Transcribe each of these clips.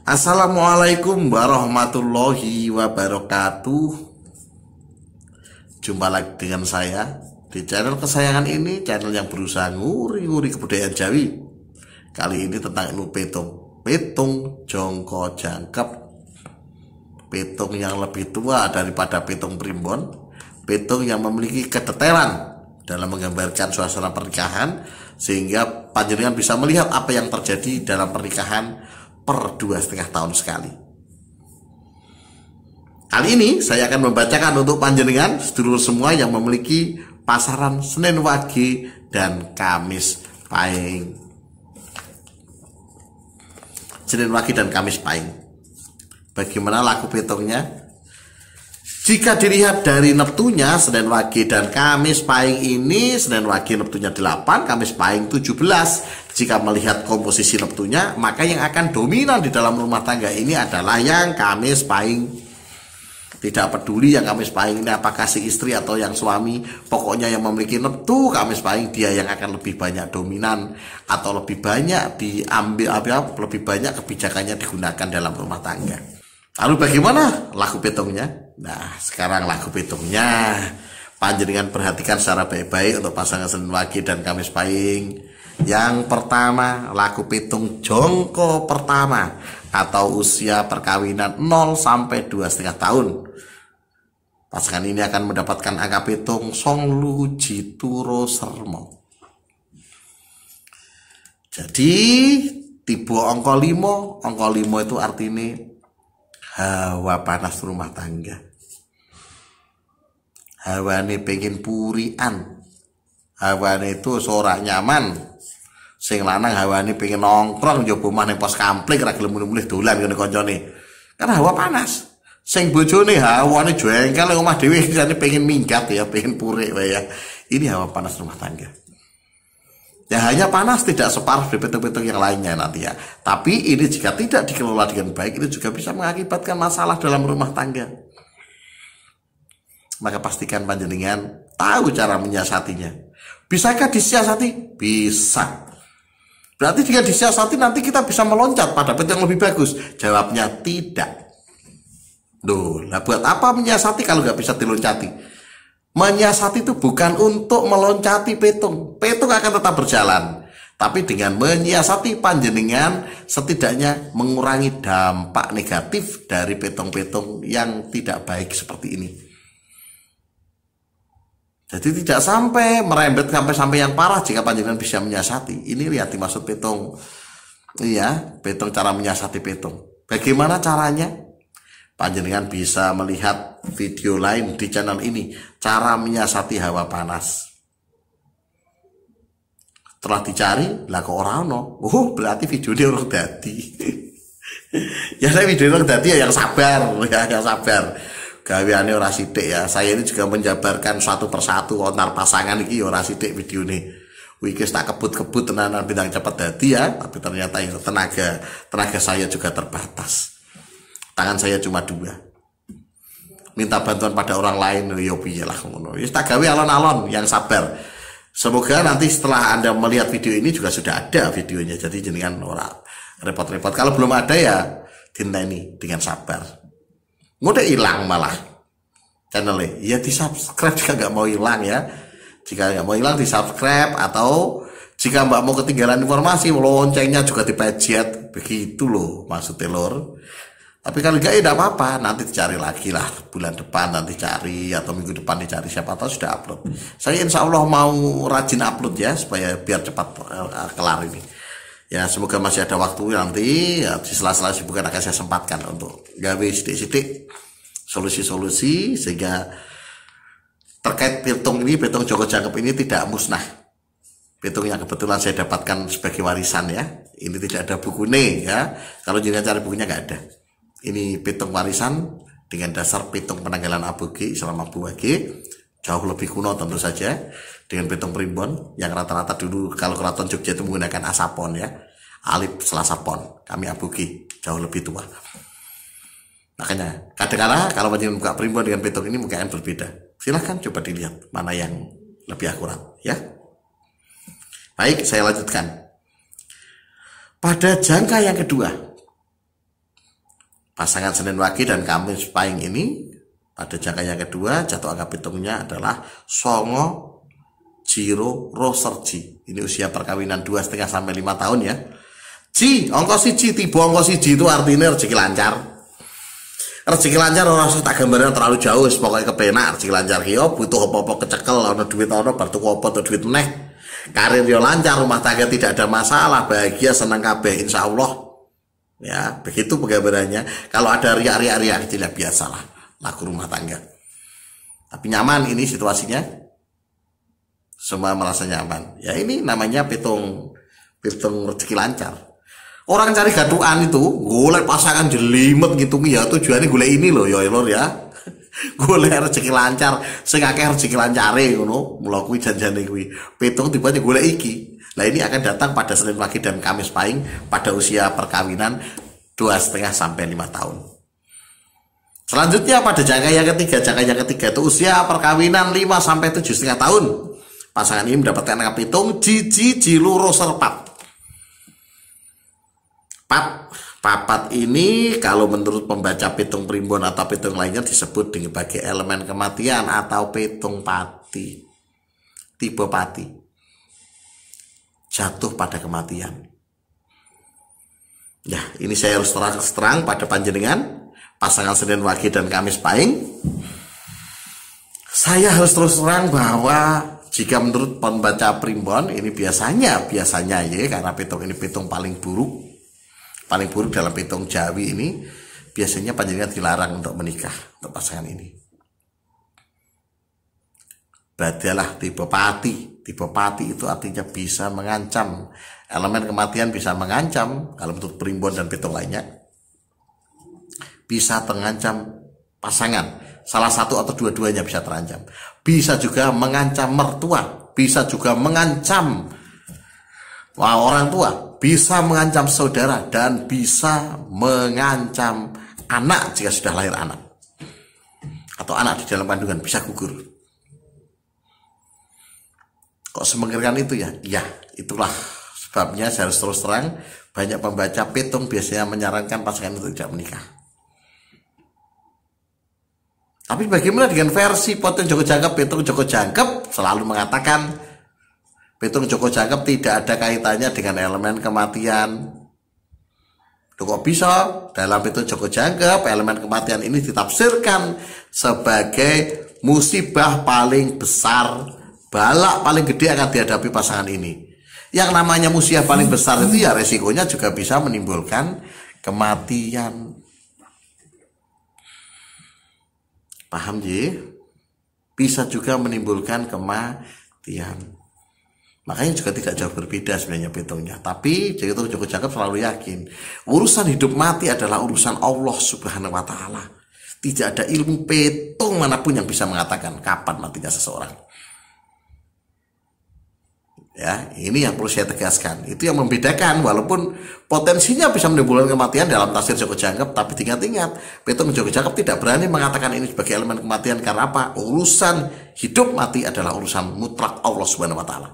Assalamualaikum warahmatullahi wabarakatuh. Jumpa lagi dengan saya di channel kesayangan ini, channel yang berusaha nguri-nguri kebudayaan Jawi. Kali ini tentang ilmu petung. Petung jongko jangkep. Petung yang lebih tua daripada petung primbon. Petung yang memiliki kedetailan dalam menggambarkan suasana pernikahan, sehingga panjenengan bisa melihat apa yang terjadi dalam pernikahan per 2,5 tahun sekali. Kali ini saya akan membacakan untuk panjenengan sedulur semua yang memiliki pasaran Senin Wage dan Kamis Pahing. Senin Wage dan Kamis Pahing. Bagaimana laku petungnya? Jika dilihat dari neptunya, Senin Wage dan Kamis Pahing ini, Senin Wage neptunya 8, Kamis Pahing 17. Jika melihat komposisi neptunya, maka yang akan dominan di dalam rumah tangga ini adalah yang Kamis Pahing. Tidak peduli yang Kamis Pahing ini apakah si istri atau yang suami, pokoknya yang memiliki neptu Kamis Pahing, dia yang akan lebih banyak dominan atau lebih banyak diambil, lebih banyak kebijakannya digunakan dalam rumah tangga. Lalu bagaimana laku petungnya? Nah, sekarang laku petungnya panjenengan perhatikan secara baik-baik untuk pasangan Senin Wage dan Kamis Pahing. Yang pertama, laku petung jongko pertama atau usia perkawinan 0 sampai 2,5 tahun. Pasangan ini akan mendapatkan angka petung Songlu Jituro Sermo. Jadi tipe angka 5, angka 5 itu artinya hawa panas rumah tangga. Hawane pengen purian. Hawane itu sorak nyaman. Sing lanang hawane pengen nongkrong njobo omah ning pos kampling ra gelem mulih dolan ngene kancane. Kan hawa panas. Sing bojone hawane jengkel omah dhewe isane pengen minggat ya, pengen purik wae ya. Ini hawa panas rumah tangga. Ya hanya panas, tidak separuh dari petung-petung yang lainnya nanti ya. Tapi ini jika tidak dikelola dengan baik, ini juga bisa mengakibatkan masalah dalam rumah tangga. Maka pastikan panjenengan tahu cara menyiasatinya. Bisakah disiasati? Bisa. Berarti jika disiasati nanti kita bisa meloncat pada petung yang lebih bagus. Jawabnya tidak. Loh, nah buat apa menyiasati kalau nggak bisa diloncati? Menyiasati itu bukan untuk meloncati petung. Petung akan tetap berjalan. Tapi dengan menyiasati panjenengan setidaknya mengurangi dampak negatif dari petung-petung yang tidak baik seperti ini. Jadi tidak sampai merembet sampai yang parah jika panjenengan bisa menyiasati. Ini lihat dimaksud petung. Iya, petung, cara menyiasati petung. Bagaimana caranya? Panjenengan bisa melihat video lain di channel ini, cara menyiasati hawa panas. Setelah dicari, lah kok ora ono. Oh, berarti video dia orang dadi. Ya saya video orang dadi ya yang sabar, ya yang sabar. Gaweane ora sithik ya. Saya ini juga menjabarkan satu persatu antar pasangan iki ora sithik videone. Wis tak kebut-kebut tenanan bintang cepat dadi ya, tapi ternyata tenaga saya juga terbatas. Tangan saya cuma 2. Minta bantuan pada orang lain, yo piye lah ngono. Wis tak gawe alon-alon, yang sabar. Semoga nanti setelah Anda melihat video ini juga sudah ada videonya. Jadi jenengan ora repot-repot. Kalau belum ada ya dinteni dengan sabar. Mudah hilang malah channelnya. Ya di-subscribe jika nggak mau hilang ya. Jika nggak mau hilang di-subscribe, atau jika Mbak mau ketinggalan informasi, loncengnya juga dipencet. Begitu loh maksud telur. Tapi kalau enggak ya tidak apa-apa, nanti dicari lagi lah bulan depan, nanti cari atau minggu depan dicari, siapa tahu sudah upload. Saya insya Allah mau rajin upload ya supaya biar cepat kelar ini. Ya semoga masih ada waktu nanti ya, di sela-sela sibukan akan saya sempatkan untuk gawe sidik-sidik solusi-solusi sehingga terkait petung ini, petung jongko jangkep ini tidak musnah. Petung yang kebetulan saya dapatkan sebagai warisan ya. Ini tidak ada bukunya ya. Kalau jangan cari bukunya nggak ada. Ini petung warisan dengan dasar petung penanggalan aboge Islam Abu Wage, jauh lebih kuno tentu saja dengan petung primbon yang rata-rata dulu kalau keraton Jogja itu menggunakan asapon ya, alip selasapon. Kami aboge jauh lebih tua. Makanya kadang-kadang kalau panjenengan buka primbon dengan petung ini mungkin berbeda. Silahkan coba dilihat mana yang lebih akurat ya. Baik, saya lanjutkan. Pada jangka yang kedua, Pasangan Senin Wage dan Kamis Pahing ini pada jangka yang kedua jatuh angka pitungnya adalah Songo Jiro Roserji. Ini usia perkawinan 2,5 sampai 5 tahun ya. Ji, angka siji tiba angka siji itu artinya rezeki lancar. Rezeki lancar orang usah tak gambarnya terlalu jauh, pokoknya kepenak rezeki lancar ki butuh apa-apa kecekel, ana duit ana bar tuku apa duit meneh. Karir yo lancar, rumah tangga tidak ada masalah, bahagia senang kabeh insyaallah. Ya, begitu penggambarannya. Kalau ada riak-riak tidak biasalah, laku rumah tangga. Tapi nyaman ini situasinya. Semua merasa nyaman. Ya ini namanya pitung rezeki lancar. Orang cari gaduan itu, golek pasangan jelimet gitu ya, tujuannya golek ini loh ya lor ya. Golek rezeki lancar, sing akeh rezeki lancare ngono, mula kuwi janjane kuwi. Pitung tiba-tiba golek iki. Nah ini akan datang pada Senin Wage dan Kamis Pahing pada usia perkawinan 2,5 sampai 5 tahun. Selanjutnya pada jangka yang ketiga itu usia perkawinan 5 sampai 7,5 tahun. Pasangan ini mendapatkan angka pitung Jiji Jilu Roser Pap. Papat ini kalau menurut pembaca pitung primbon atau pitung lainnya disebut sebagai elemen kematian atau pitung pati. Tipe pati. Jatuh pada kematian. Ya, ini saya harus terang pada panjenengan pasangan Senin Wage dan Kamis Pahing. Saya harus terus terang bahwa jika menurut pembaca primbon ini biasanya ya, karena pitung ini pitung paling buruk dalam pitung Jawi ini, biasanya panjenengan dilarang untuk menikah untuk pasangan ini. Badalah tipe pati. Tipe pati itu artinya bisa mengancam. Elemen kematian bisa mengancam, kalau menurut primbon dan pitung lainnya, bisa mengancam pasangan. Salah satu atau dua-duanya bisa terancam. Bisa juga mengancam mertua, bisa juga mengancam orang tua, bisa mengancam saudara, dan bisa mengancam anak jika sudah lahir anak. Atau anak di dalam kandungan bisa gugur. Kok semengerikan itu ya? Ya, itulah sebabnya saya harus terus terang, banyak pembaca pitung biasanya menyarankan pasangan itu tidak menikah. Tapi bagaimana dengan versi pitung Joko Jangkep? Pitung Joko Jangkep selalu mengatakan pitung Joko Jangkep tidak ada kaitannya dengan elemen kematian. Kok bisa? Dalam pitung Joko Jangkep elemen kematian ini ditafsirkan sebagai musibah paling besar, balak paling gede akan dihadapi pasangan ini. Yang namanya musibah paling besar itu ya resikonya juga bisa menimbulkan kematian. Paham ji? Bisa juga menimbulkan kematian. Makanya juga tidak jauh berbeda sebenarnya pitungnya. Tapi Joko Jangkep selalu yakin urusan hidup mati adalah urusan Allah Subhanahu wa Ta'ala. Tidak ada ilmu pitung manapun yang bisa mengatakan kapan matinya seseorang. Ya, ini yang perlu saya tegaskan. Itu yang membedakan, walaupun potensinya bisa menimbulkan kematian dalam tafsir Joko Jangkep, tapi ingat-ingat, pitung Joko Jangkep tidak berani mengatakan ini sebagai elemen kematian. Karena apa? Urusan hidup mati adalah urusan mutlak Allah Subhanahu wa Ta'ala.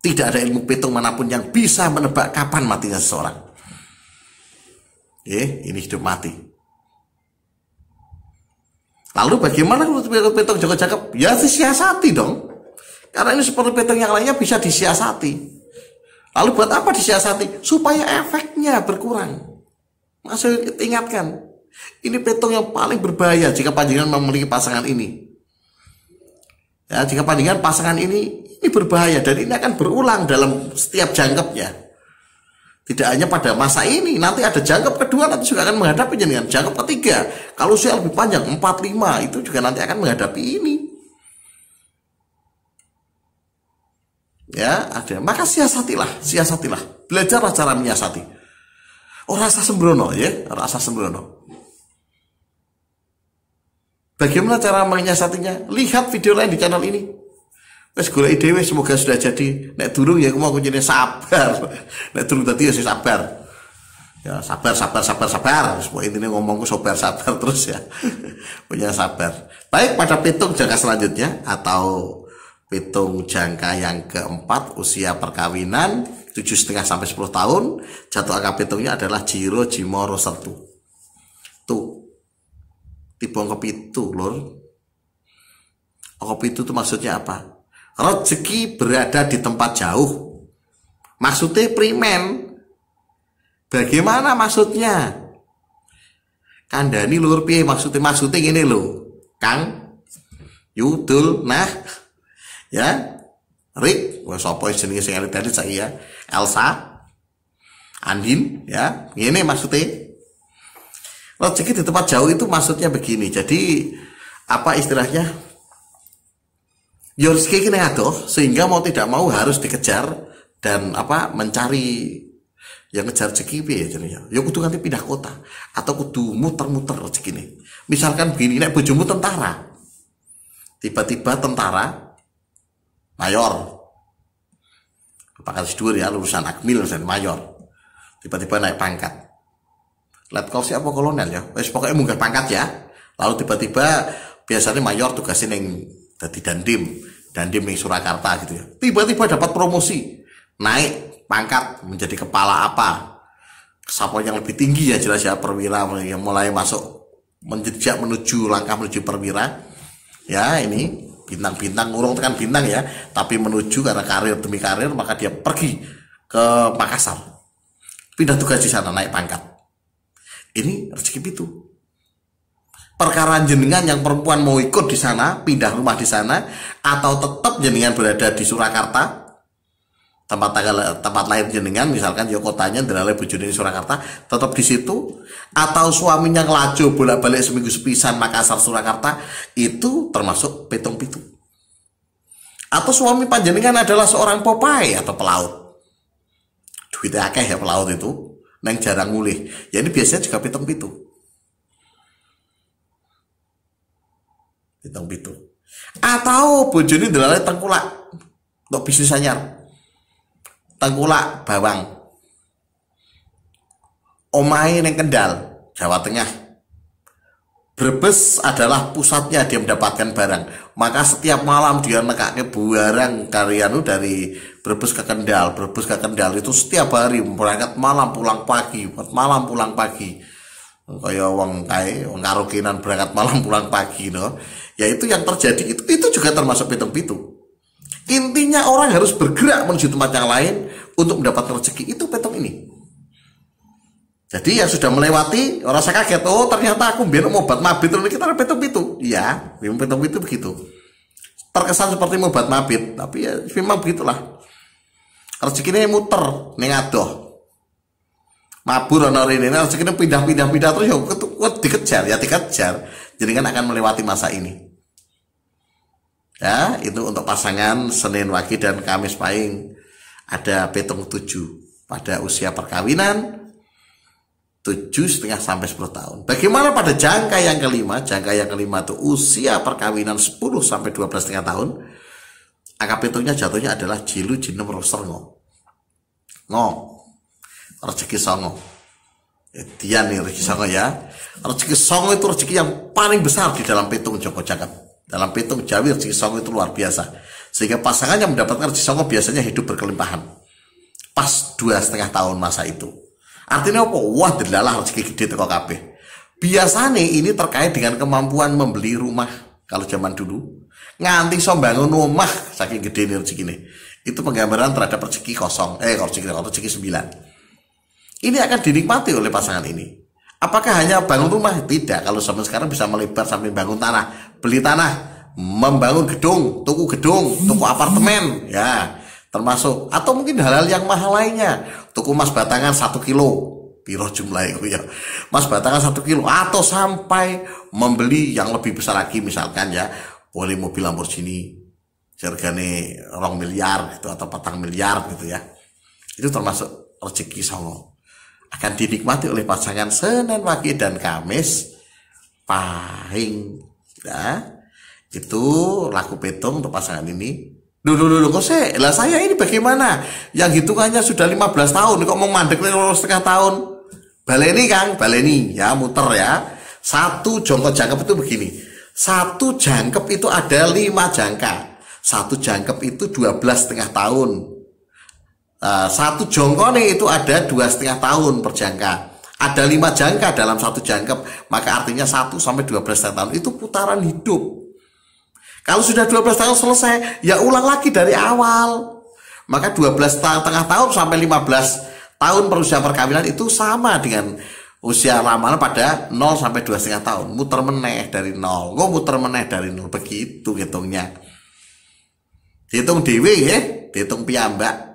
Tidak ada ilmu pitung manapun yang bisa menebak kapan matinya seseorang. Ini hidup mati. Lalu bagaimana menurut pitung Joko Jangkep? Ya disiasati dong. Karena ini seperti pitung yang lainnya bisa disiasati. Lalu buat apa disiasati? Supaya efeknya berkurang. Masih ingatkan, ini pitung yang paling berbahaya jika panjenengan memiliki pasangan ini. Ya, jika panjenengan pasangan ini berbahaya dan ini akan berulang dalam setiap jangkepnya. Tidak hanya pada masa ini, nanti ada jangkep kedua, nanti juga akan menghadapi dengan jangkep ketiga. Kalau usia lebih panjang 4-5 itu juga nanti akan menghadapi ini. Ya, ada. Maka siasatilah. Belajarlah cara menyiasati. Rasa sembrono ya, rasa sembrono. Bagaimana cara menyiasatinya? Lihat video lain di channel ini. Wes golek dhewe, semoga sudah jadi. Nek durung ya aku mau kuncine sabar. Nek durung tadi ya sabar. Ya sabar. Semua intinya ngomongku sabar terus ya. Punya sabar. Baik, pada pitung jangka selanjutnya atau pitung jangka yang keempat usia perkawinan 7,5 sampai 10 tahun, jatuh angka pitungnya adalah Jiro Jimoro Sertu. tiba kepitu lur. Kepitu itu maksudnya apa? Rezeki berada di tempat jauh. Maksudnya primen. Bagaimana maksudnya? Kandani lur piye maksudnya gini lho. Kang Yudul nah ya Rik wes sapa jenenge sing elit tadi saya Elsa Andin ya ini maksudnya rezeki di tempat jauh itu maksudnya begini. Jadi apa istilahnya ya rezeki ini adoh sehingga mau tidak mau harus dikejar dan apa mencari yang ngejar rezeki ya jadinya ya kudu nanti pindah kota atau kudu muter-muter rezeki ini. Misalkan begini nek bojomu tentara tiba-tiba tentara mayor pangkat dhuwur ya lulusan akmil dan mayor tiba-tiba naik pangkat letkol siapa kolonel ya wes pokoknya munggah pangkat ya lalu tiba-tiba biasanya mayor tugasnya yang jadi dandim yang Surakarta gitu ya tiba-tiba dapat promosi naik pangkat menjadi kepala apa siapa yang lebih tinggi ya jelas ya perwira yang mulai masuk menjejak menuju langkah menuju perwira ya ini bintang-bintang urung tekan bintang ya tapi menuju karena karir demi karir maka dia pergi ke Makassar pindah tugas di sana naik pangkat ini rezeki itu perkara jenengan yang perempuan mau ikut di sana pindah rumah di sana atau tetap jenengan berada di Surakarta tempat lahir jenengan misalkan ya kotanya Ndrale bojone Surakarta tetap di situ atau suaminya ngelajo bolak-balik seminggu sepisan Makassar Surakarta itu termasuk petong pitu atau suami panjenengan adalah seorang Popeye atau pelaut duitnya akeh ya pelaut itu neng jarang mulih ya ini biasanya juga petong pitu atau bojone Ndrale tengkulak untuk bisnis anyar tengkulak bawang omahe neng Kendal Jawa Tengah Brebes adalah pusatnya dia mendapatkan barang maka setiap malam dia nekake barang karyanu dari Brebes ke Kendal itu setiap hari berangkat malam pulang pagi kayak wong karokinan berangkat malam pulang pagi no ya itu yang terjadi itu juga termasuk pitung-pitung. Intinya orang harus bergerak menuju tempat yang lain untuk mendapatkan rezeki itu petong ini. Jadi yang sudah melewati orang saya kaget oh ternyata aku biar mau obat mabit ini kita petong itu. Iya, memang petong itu begitu. Terkesan seperti mau obat mabit tapi ya memang begitulah. Rezeki ini muter ning adoh. Mabur ana rene rezeki ini pindah terus ya dikejar. Jadi kan akan melewati masa ini. Ya, itu untuk pasangan Senin Wage dan Kamis Pahing ada petung 7 pada usia perkawinan 7,5 sampai 10 tahun. Bagaimana pada jangka yang kelima? Jangka yang kelima itu usia perkawinan 10 sampai 12,5 tahun. Angka petungnya jatuhnya adalah jilu jinem roster ngo. Rezeki songo. Dia nih rezeki songo ya. Rezeki songo itu rezeki yang paling besar di dalam petung Joko Jangkep. Dalam petung Jawi rezeki songo itu luar biasa. Sehingga pasangan yang mendapatkan rezeki songo biasanya hidup berkelimpahan. Pas 2,5 tahun masa itu. Artinya apa? Wah delalah rezeki gede teko kabeh. Biasanya ini terkait dengan kemampuan membeli rumah. Kalau zaman dulu. Nganti iso bangun rumah saking gede nih rezeki ini. Itu penggambaran terhadap rezeki kosong. Rezeki 9. Ini akan dinikmati oleh pasangan ini. Apakah hanya bangun rumah? Tidak. Kalau zaman sekarang bisa melebar sampai bangun tanah, beli tanah, membangun gedung, tuku apartemen, ya termasuk. Atau mungkin hal-hal yang mahal lainnya. Tuku emas batangan 1 kilo, piro jumlahnya ya. Emas batangan 1 kilo, atau sampai membeli yang lebih besar lagi, misalkan ya, boleh mobil Lamborghini, harganya 2 miliar gitu atau 4 miliar gitu ya. Itu termasuk rezeki songo. Akan dinikmati oleh pasangan Senin Wage dan Kamis Pahing ya. Itu laku petung untuk pasangan ini. Dulu kok lah saya ini bagaimana yang hitungannya sudah 15 tahun kok mau mandek 2,5 tahun. Baleni ya muter ya. Satu jongkok jangkep itu begini. Satu jangkep itu ada 5 jangka. Satu jangkep itu 12,5 tahun. Satu jongkone itu ada 2,5 tahun per jangka. Ada 5 jangka dalam satu jangkep, maka artinya 1 sampai 12 tahun itu putaran hidup. Kalau sudah 12 tahun selesai, ya ulang lagi dari awal. Maka 12,5 tahun sampai 15 tahun berusia perkawinan itu sama dengan usia ramalan pada 0 sampai 2,5 tahun. Muter meneh dari 0, muter meneh dari 0, begitu hitungnya. Dihitung dewe ya, dihitung piyambak.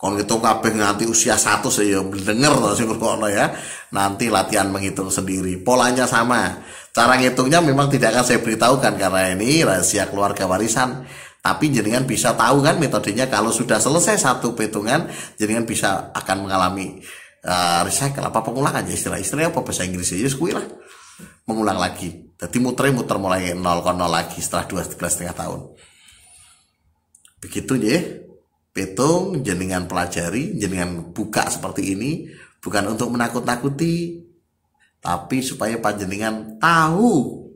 Kon ngitung kabeh nganti usia 1 saya denger to sing ngono ya. Nanti latihan menghitung sendiri. Polanya sama. Cara ngitungnya memang tidak akan saya beritahukan karena ini rahasia keluarga warisan. Tapi jenengan bisa tahu kan metodenya, kalau sudah selesai satu hitungan, jenengan bisa akan mengalami recycle apa pengulangan ya, istilah-istilahnya apa bahasa Inggris ya, kuwi lah. Mengulang lagi. Jadi muter mulai 0 lagi setelah 12,5 tahun. Begitu ya. Petung jenengan pelajari, jenengan buka seperti ini bukan untuk menakut-nakuti, tapi supaya panjenengan tahu,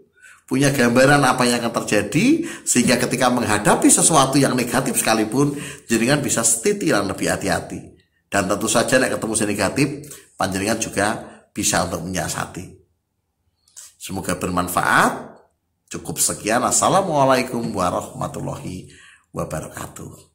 punya gambaran apa yang akan terjadi, sehingga ketika menghadapi sesuatu yang negatif sekalipun jenengan bisa setiti dan lebih hati-hati. Dan tentu saja nek ketemu yang negatif, panjenengan juga bisa untuk menyiasati. Semoga bermanfaat. Cukup sekian. Assalamualaikum warahmatullahi wabarakatuh.